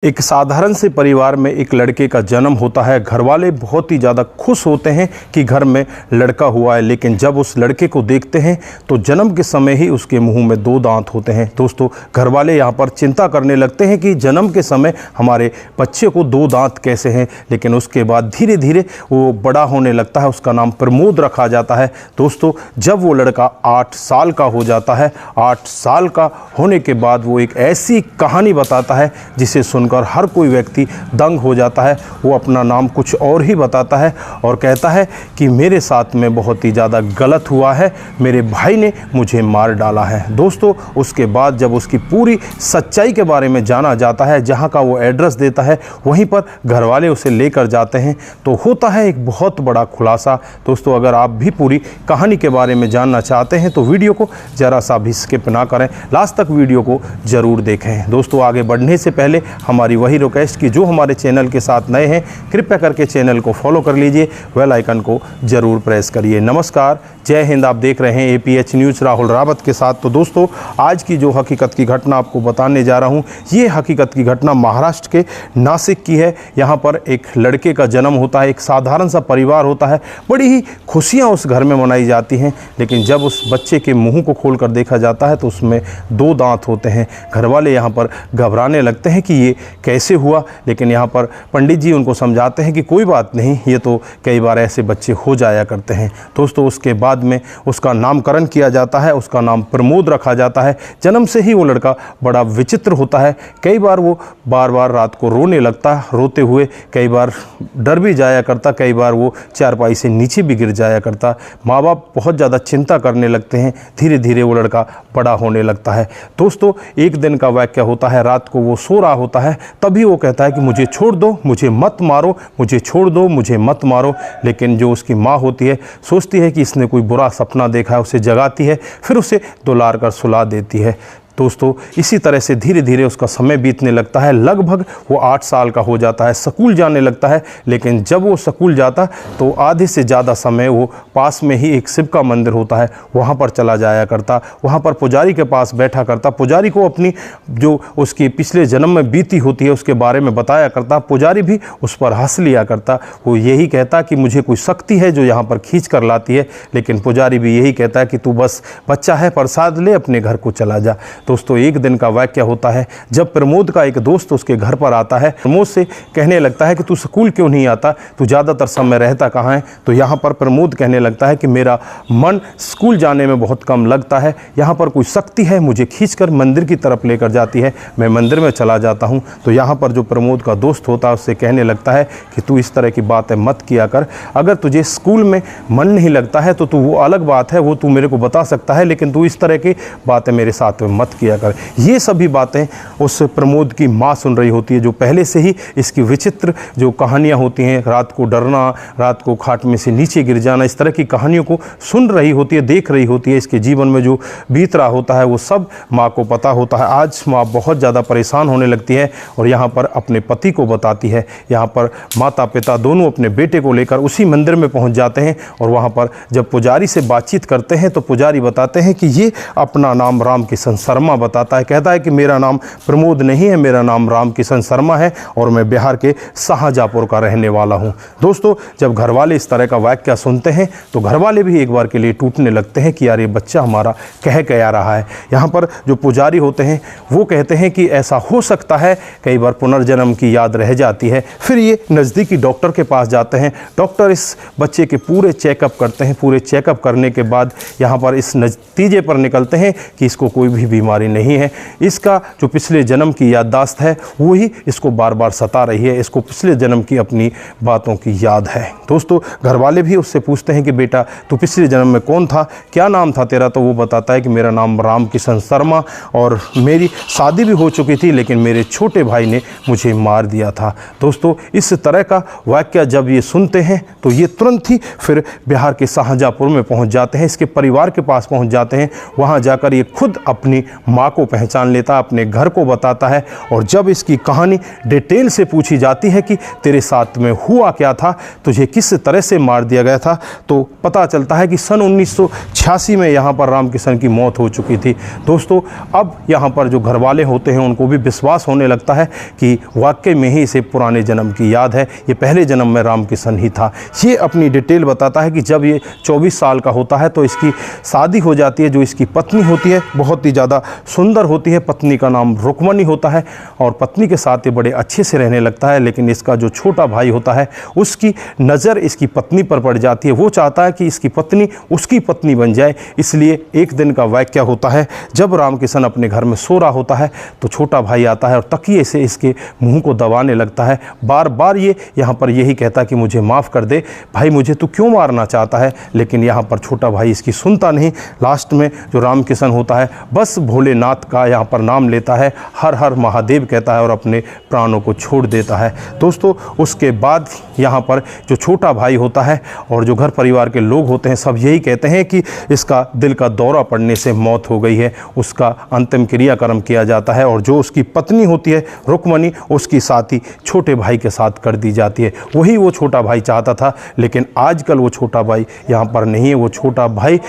एक साधारण से परिवार में एक लड़के का जन्म होता है। घरवाले बहुत ही ज़्यादा खुश होते हैं कि घर में लड़का हुआ है, लेकिन जब उस लड़के को देखते हैं तो जन्म के समय ही उसके मुंह में 2 दांत होते हैं। दोस्तों, घरवाले यहाँ पर चिंता करने लगते हैं कि जन्म के समय हमारे बच्चे को 2 दांत कैसे हैं, लेकिन उसके बाद धीरे धीरे वो बड़ा होने लगता है। उसका नाम प्रमोद रखा जाता है। दोस्तों, जब वो लड़का 8 साल का हो जाता है, 8 साल का होने के बाद वो एक ऐसी कहानी बताता है जिसे सुनकर हर कोई व्यक्ति दंग हो जाता है। वो अपना नाम कुछ और ही बताता है और कहता है कि मेरे साथ में बहुत ही ज़्यादा गलत हुआ है, मेरे भाई ने मुझे मार डाला है। दोस्तों, उसके बाद जब उसकी पूरी सच्चाई के बारे में जाना जाता है, जहाँ का वो एड्रेस देता है वहीं पर घरवाले उसे लेकर जाते हैं, तो होता है एक बहुत बड़ा खुलासा। दोस्तों, अगर आप भी पूरी कहानी के बारे में जानना चाहते हैं तो वीडियो को ज़रा सा भी स्किप ना करें, लास्ट तक वीडियो को ज़रूर देखें। दोस्तों, आगे बढ़ने से पहले हमारी वही रिक्वेस्ट कि जो हमारे चैनल के साथ नए हैं कृपया करके चैनल को फॉलो कर लीजिए, बेल आइकन को ज़रूर प्रेस करिए। नमस्कार, जय हिंद। आप देख रहे हैं APH न्यूज़ राहुल रावत के साथ। तो दोस्तों, आज की जो हकीकत की घटना आपको बताने जा रहा हूँ, ये हकीकत की घटना महाराष्ट्र के नासिक की है। यहाँ पर एक लड़के का जन्म होता है, एक साधारण सा परिवार होता है, बड़ी ही खुशियाँ उस घर में मनाई जाती हैं, लेकिन जब उस बच्चे के मुँह को खोल कर देखा जाता है तो उसमें 2 दांत होते हैं। घरवाले यहाँ पर घबराने लगते हैं कि ये कैसे हुआ, लेकिन यहाँ पर पंडित जी उनको समझाते हैं कि कोई बात नहीं, ये तो कई बार ऐसे बच्चे हो जाया करते हैं। दोस्तों, उसके बाद में उसका नामकरण किया जाता है, उसका नाम प्रमोद रखा जाता है। जन्म से ही वो लड़का बड़ा विचित्र होता है। कई बार वो बार बार रात को रोने लगता, रोते हुए कई बार डर भी जाया करता, कई बार वो चारपाई से नीचे भी गिर जाया करता। माँ बाप बहुत ज़्यादा चिंता करने लगते हैं। धीरे धीरे वो लड़का बड़ा होने लगता है। दोस्तों, एक दिन का वाक़या होता है, रात को वो सो रहा होता है, तभी वो कहता है कि मुझे छोड़ दो, मुझे मत मारो, मुझे छोड़ दो, मुझे मत मारो। लेकिन जो उसकी माँ होती है सोचती है कि इसने कोई बुरा सपना देखा है, उसे जगाती है, फिर उसे दुलार कर सुला देती है। दोस्तों, इसी तरह से धीरे धीरे उसका समय बीतने लगता है। लगभग वो 8 साल का हो जाता है, स्कूल जाने लगता है। लेकिन जब वो स्कूल जाता तो आधे से ज़्यादा समय वो पास में ही एक शिव का मंदिर होता है, वहाँ पर चला जाया करता। वहाँ पर पुजारी के पास बैठा करता, पुजारी को अपनी जो उसकी पिछले जन्म में बीती होती है उसके बारे में बताया करता। पुजारी भी उस पर हंस लिया करता। वो यही कहता कि मुझे कोई शक्ति है जो यहाँ पर खींच कर लाती है, लेकिन पुजारी भी यही कहता है कि तू बस बच्चा है, प्रसाद ले, अपने घर को चला जा। दोस्तों, एक दिन का वाक़या होता है जब प्रमोद का एक दोस्त उसके घर पर आता है। प्रमोद से कहने लगता है कि तू स्कूल क्यों नहीं आता, तू ज़्यादातर समय रहता कहाँ है। तो यहाँ पर प्रमोद कहने लगता है कि मेरा मन स्कूल जाने में बहुत कम लगता है, यहाँ पर कोई शक्ति है मुझे खींचकर मंदिर की तरफ लेकर जाती है, मैं मंदिर में चला जाता हूँ। तो यहाँ पर जो प्रमोद का दोस्त होता है उससे कहने लगता है कि तू इस तरह की बातें मत किया कर, अगर तुझे स्कूल में मन नहीं लगता है तो तू वो अलग बात है, वो तू मेरे को बता सकता है, लेकिन तू इस तरह की बातें मेरे साथ में मत किया कर। ये सभी बातें उस प्रमोद की माँ सुन रही होती है, जो पहले से ही इसकी विचित्र जो कहानियाँ होती हैं, रात को डरना, रात को खाट में से नीचे गिर जाना, इस तरह की कहानियों को सुन रही होती है, देख रही होती है। इसके जीवन में जो बीत रहा होता है वो सब माँ को पता होता है। आज माँ बहुत ज़्यादा परेशान होने लगती है और यहाँ पर अपने पति को बताती है। यहाँ पर माता पिता दोनों अपने बेटे को लेकर उसी मंदिर में पहुँच जाते हैं और वहाँ पर जब पुजारी से बातचीत करते हैं तो पुजारी बताते हैं कि ये अपना नाम रामकिशन शर्मा बताता है। कहता है कि मेरा नाम प्रमोद नहीं है, मेरा नाम रामकिशन शर्मा है और मैं बिहार के शाहजहाँपुर का रहने वाला हूँ। दोस्तों, जब घरवाले इस तरह का वाक़या सुनते हैं तो घरवाले भी एक बार के लिए टूटने लगते हैं कि यार ये बच्चा हमारा कह क्या रहा है। यहाँ पर जो पुजारी होते हैं वो कहते हैं कि ऐसा हो सकता है, कई बार पुनर्जन्म की याद रह जाती है। फिर ये नज़दीकी डॉक्टर के पास जाते हैं। डॉक्टर इस बच्चे के पूरे चेकअप करते हैं। पूरे चेकअप करने के बाद यहाँ पर इस नतीजे पर निकलते हैं कि इसको कोई भी बीमारी नहीं है। इसका जो पिछले जन्म की याददाश्त है वही इसको बार बार सता रही है, इसको पिछले जन्म की अपनी बातों की याद है। दोस्तों, घरवाले भी उससे पूछते हैं कि बेटा तू पिछले जन्म में कौन था, क्या नाम था तेरा। तो वो बताता है कि मेरा नाम रामकिशन शर्मा और मेरी शादी भी हो चुकी थी, लेकिन मेरे छोटे भाई ने मुझे मार दिया था। दोस्तों, इस तरह का वाक़या जब ये सुनते हैं तो ये तुरंत ही फिर बिहार के शाहजहाँपुर में पहुँच जाते हैं, इसके परिवार के पास पहुँच जाते हैं। वहाँ जाकर ये खुद अपनी माँ को पहचान लेता है, अपने घर को बताता है। और जब इसकी कहानी डिटेल से पूछी जाती है कि तेरे साथ में हुआ क्या था, तुझे किस तरह से मार दिया गया था, तो पता चलता है कि सन 1986 में यहाँ पर रामकिशन की मौत हो चुकी थी। दोस्तों, अब यहाँ पर जो घर वाले होते हैं उनको भी विश्वास होने लगता है कि वाकई में ही इसे पुराने जन्म की याद है, ये पहले जन्म में रामकिशन ही था। ये अपनी डिटेल बताता है कि जब ये 24 साल का होता है तो इसकी शादी हो जाती है। जो इसकी पत्नी होती है बहुत ही ज़्यादा सुंदर होती है, पत्नी का नाम रुक्मणी होता है और पत्नी के साथ ये बड़े अच्छे से रहने लगता है। लेकिन इसका जो छोटा भाई होता है उसकी नज़र इसकी पत्नी पर पड़ जाती है। वो चाहता है कि इसकी पत्नी उसकी पत्नी बन जाए। इसलिए एक दिन का वाक़या होता है, जब रामकिशन अपने घर में सो रहा होता है तो छोटा भाई आता है और तकिए से इसके मुंह को दबाने लगता है। बार बार ये यहाँ पर यही कहता है कि मुझे माफ़ कर दे भाई, मुझे तू क्यों मारना चाहता है। लेकिन यहाँ पर छोटा भाई इसकी सुनता नहीं। लास्ट में जो रामकिशन होता है बस भोलेनाथ का यहाँ पर नाम लेता है, हर हर महादेव कहता है और अपने प्राणों को छोड़ देता है। दोस्तों, उसके बाद यहाँ पर जो छोटा भाई होता है और जो घर परिवार के लोग होते हैं सब यही कहते हैं कि इसका दिल का दौरा पड़ने से मौत हो गई है। उसका अंतिम क्रियाक्रम किया जाता है और जो उसकी पत्नी होती है रुक्मणी, उसकी शादी छोटे भाई के साथ कर दी जाती है। वही वो छोटा भाई चाहता था, लेकिन आजकल वो छोटा भाई यहाँ पर नहीं है। वो छोटा भाई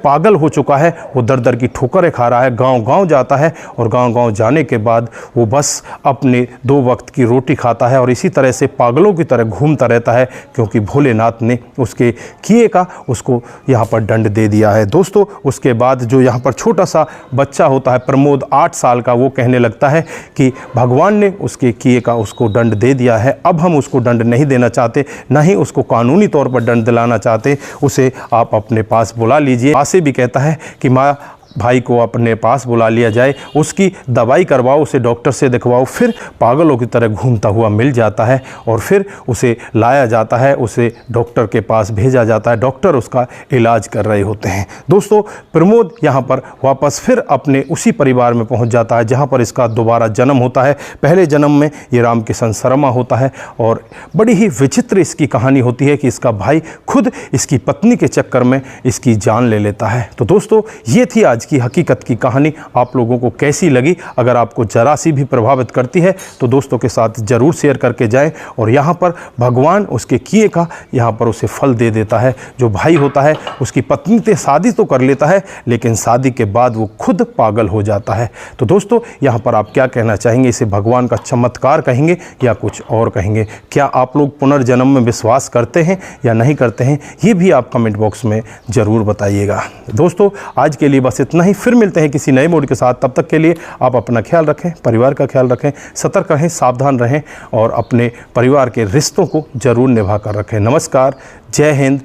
पागल हो चुका है, वो दर दर की ठोकरें खा रहा है, गांव-गांव जाता है और गांव-गांव जाने के बाद वो बस अपने 2 वक्त की रोटी खाता है और इसी तरह से पागलों की तरह घूमता रहता है, क्योंकि भोलेनाथ ने उसके किए का उसको यहाँ पर दंड दे दिया है। दोस्तों, उसके बाद जो यहाँ पर छोटा सा बच्चा होता है प्रमोद 8 साल का, वो कहने लगता है कि भगवान ने उसके किए का उसको दंड दे दिया है, अब हम उसको दंड नहीं देना चाहते, ना ही उसको कानूनी तौर पर दंड दिलाना चाहते, उसे आप अपने पास बुला लीजिए। से भी कहता है कि माँ भाई को अपने पास बुला लिया जाए, उसकी दवाई करवाओ, उसे डॉक्टर से दिखवाओ। फिर पागलों की तरह घूमता हुआ मिल जाता है और फिर उसे लाया जाता है, उसे डॉक्टर के पास भेजा जाता है। डॉक्टर उसका इलाज कर रहे होते हैं। दोस्तों, प्रमोद यहाँ पर वापस फिर अपने उसी परिवार में पहुँच जाता है जहाँ पर इसका दोबारा जन्म होता है। पहले जन्म में ये रामकिशन शर्मा होता है और बड़ी ही विचित्र इसकी कहानी होती है कि इसका भाई खुद इसकी पत्नी के चक्कर में इसकी जान ले लेता है। तो दोस्तों, ये थी आज की हकीकत की कहानी। आप लोगों को कैसी लगी? अगर आपको जरा सी भी प्रभावित करती है तो दोस्तों के साथ ज़रूर शेयर करके जाएं। और यहाँ पर भगवान उसके किए का यहाँ पर उसे फल दे देता है। जो भाई होता है उसकी पत्नी से शादी तो कर लेता है, लेकिन शादी के बाद वो खुद पागल हो जाता है। तो दोस्तों, यहाँ पर आप क्या कहना चाहेंगे? इसे भगवान का चमत्कार कहेंगे या कुछ और कहेंगे? क्या आप लोग पुनर्जन्म में विश्वास करते हैं या नहीं करते हैं? ये भी आप कमेंट बॉक्स में ज़रूर बताइएगा। दोस्तों, आज के लिए बस इतना ही। फिर मिलते हैं किसी नए मोड के साथ। तब तक के लिए आप अपना ख्याल रखें, परिवार का ख्याल रखें, सतर्क रहें, सावधान रहें और अपने परिवार के रिश्तों को जरूर निभा कर रखें। नमस्कार, जय हिंद,